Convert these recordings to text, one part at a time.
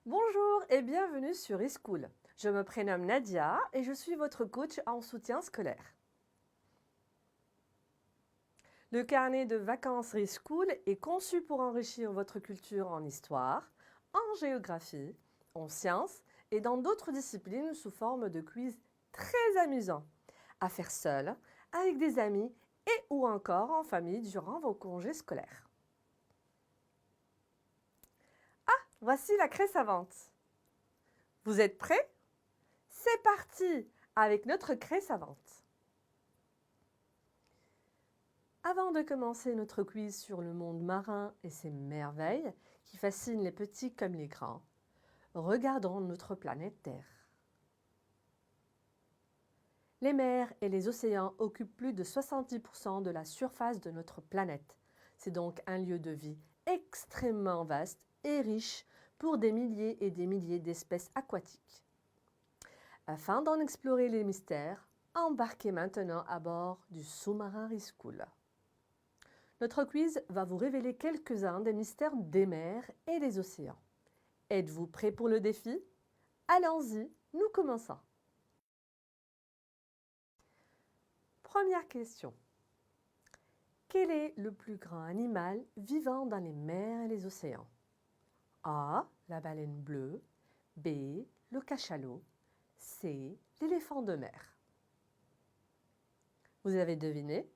Bonjour et bienvenue sur eSchool. Je me prénomme Nadia et je suis votre coach en soutien scolaire. Le carnet de vacances eSchool est conçu pour enrichir votre culture en histoire, en géographie, en sciences et dans d'autres disciplines sous forme de quiz très amusants, à faire seul, avec des amis et ou encore en famille durant vos congés scolaires. Voici la craie savante. Vous êtes prêts? C'est parti avec notre craie savante. Avant de commencer notre quiz sur le monde marin et ses merveilles qui fascinent les petits comme les grands, regardons notre planète Terre. Les mers et les océans occupent plus de 70% de la surface de notre planète. C'est donc un lieu de vie extrêmement vaste et riche pour des milliers et des milliers d'espèces aquatiques. Afin d'en explorer les mystères, embarquez maintenant à bord du sous-marin eSchool. Notre quiz va vous révéler quelques-uns des mystères des mers et des océans. Êtes-vous prêts pour le défi? Allons-y, nous commençons. Première question. Quel est le plus grand animal vivant dans les mers et les océans? A. La baleine bleue. B. Le cachalot. C. L'éléphant de mer. Vous avez deviné?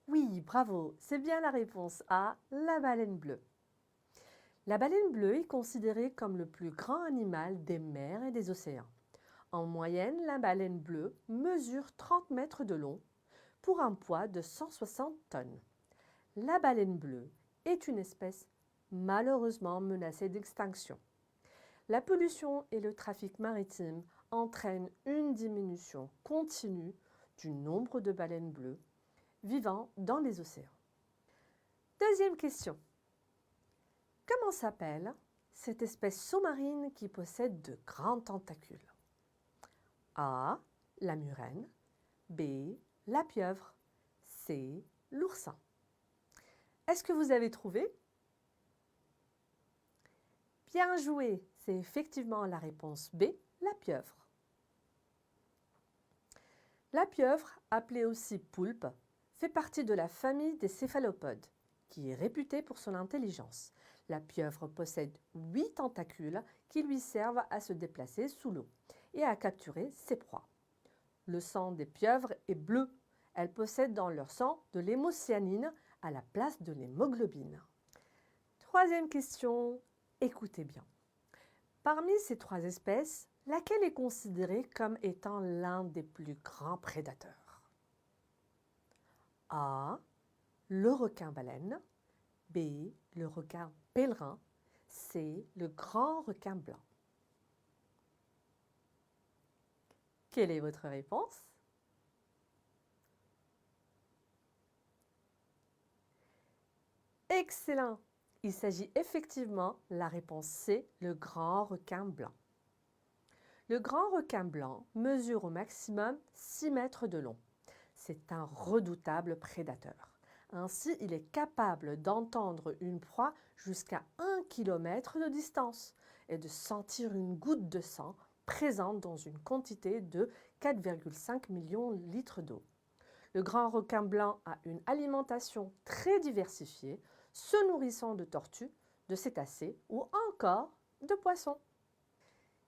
Oui, bravo, c'est bien la réponse A, la baleine bleue. La baleine bleue est considérée comme le plus grand animal des mers et des océans. En moyenne, la baleine bleue mesure 30 mètres de long pour un poids de 160 tonnes. La baleine bleue est une espèce malheureusement menacée d'extinction. La pollution et le trafic maritime entraînent une diminution continue du nombre de baleines bleues vivant dans les océans. Deuxième question. Comment s'appelle cette espèce sous-marine qui possède de grands tentacules? A. La murène. B. La pieuvre. C. L'oursin. Est-ce que vous avez trouvé? Bien joué, c'est effectivement la réponse B, la pieuvre. La pieuvre, appelée aussi poulpe, fait partie de la famille des céphalopodes, qui est réputée pour son intelligence. La pieuvre possède 8 tentacules qui lui servent à se déplacer sous l'eau et à capturer ses proies. Le sang des pieuvres est bleu. Elles possèdent dans leur sang de l'hémocyanine à la place de l'hémoglobine. Troisième question, écoutez bien. Parmi ces 3 espèces, laquelle est considérée comme étant l'un des plus grands prédateurs? A. Le requin-baleine. B. Le requin pèlerin. C. Le grand requin blanc. Quelle est votre réponse? Excellent! Il s'agit effectivement de la réponse C, le grand requin blanc. Le grand requin blanc mesure au maximum 6 mètres de long. C'est un redoutable prédateur. Ainsi, il est capable d'entendre une proie jusqu'à 1 km de distance et de sentir une goutte de sang présente dans une quantité de 4,5 millions de litres d'eau. Le grand requin blanc a une alimentation très diversifiée, se nourrissant de tortues, de cétacés ou encore de poissons.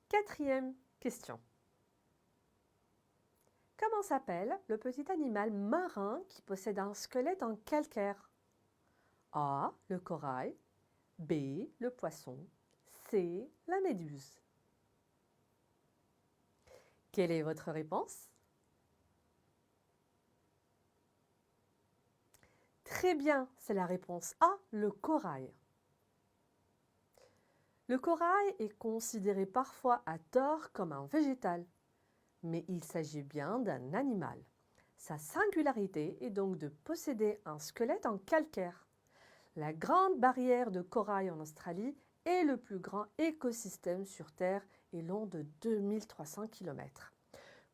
Quatrième question. Comment s'appelle le petit animal marin qui possède un squelette en calcaire? A. Le corail. B. Le poisson. C. La méduse. Quelle est votre réponse? Très bien, c'est la réponse A. Le corail. Le corail est considéré parfois à tort comme un végétal, mais il s'agit bien d'un animal. Sa singularité est donc de posséder un squelette en calcaire. La Grande Barrière de Corail en Australie est le plus grand écosystème sur Terre et long de 2300 km,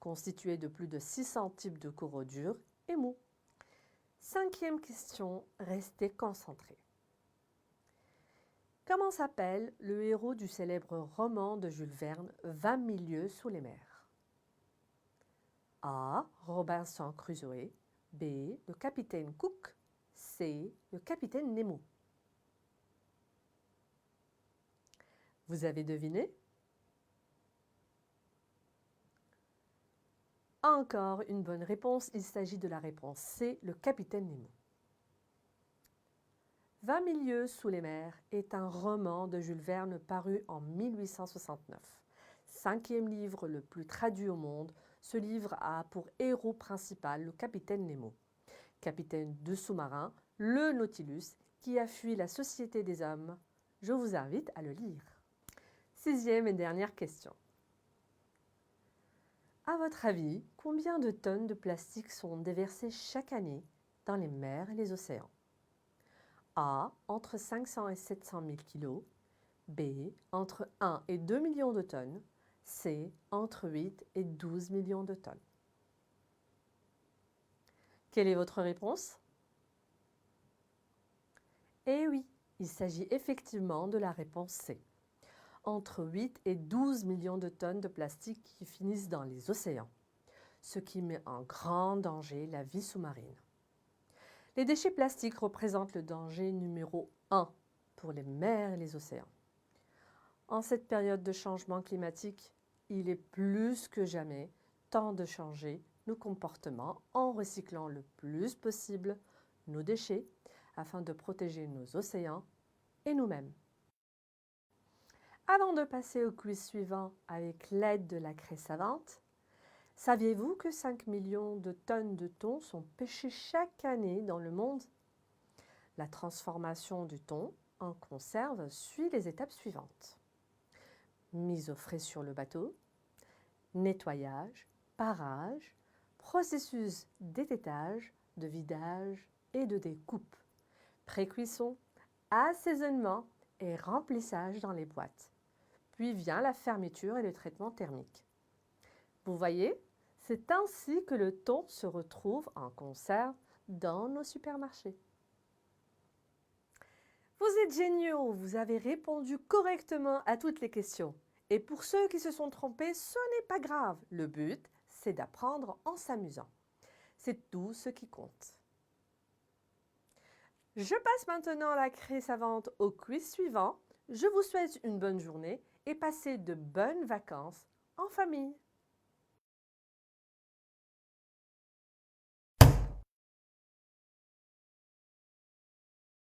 constitué de plus de 600 types de coraux durs et mous. Cinquième question, restez concentrés. Comment s'appelle le héros du célèbre roman de Jules Verne, 20 000 lieues sous les mers? A. Robinson Crusoe. B. Le capitaine Cook. C. Le capitaine Nemo. Vous avez deviné? Encore une bonne réponse, il s'agit de la réponse C, le capitaine Nemo. 20 000 lieues sous les mers est un roman de Jules Verne paru en 1869. Cinquième livre le plus traduit au monde, ce livre a pour héros principal le capitaine Nemo, capitaine de sous-marin, le Nautilus, qui a fui la société des hommes. Je vous invite à le lire. Sixième et dernière question. À votre avis, combien de tonnes de plastique sont déversées chaque année dans les mers et les océans? A. Entre 500 et 700 000 kg. B. Entre 1 et 2 millions de tonnes. C. Entre 8 et 12 millions de tonnes. Quelle est votre réponse? Eh oui, il s'agit effectivement de la réponse C. Entre 8 et 12 millions de tonnes de plastique qui finissent dans les océans, ce qui met en grand danger la vie sous-marine. Les déchets plastiques représentent le danger numéro 1 pour les mers et les océans. En cette période de changement climatique, il est plus que jamais temps de changer nos comportements en recyclant le plus possible nos déchets afin de protéger nos océans et nous-mêmes. Avant de passer au quiz suivant avec l'aide de la craie savante, saviez-vous que 5 millions de tonnes de thon sont pêchées chaque année dans le monde? La transformation du thon en conserve suit les étapes suivantes. Mise au frais sur le bateau, nettoyage, parage, processus d'étêtage, de vidage et de découpe, pré-cuisson, assaisonnement et remplissage dans les boîtes. Puis vient la fermeture et le traitement thermique. Vous voyez, c'est ainsi que le thon se retrouve en conserve dans nos supermarchés. Vous êtes géniaux, vous avez répondu correctement à toutes les questions. Et pour ceux qui se sont trompés, ce n'est pas grave. Le but, c'est d'apprendre en s'amusant. C'est tout ce qui compte. Je passe maintenant la craie savante au quiz suivant. Je vous souhaite une bonne journée et passez de bonnes vacances en famille.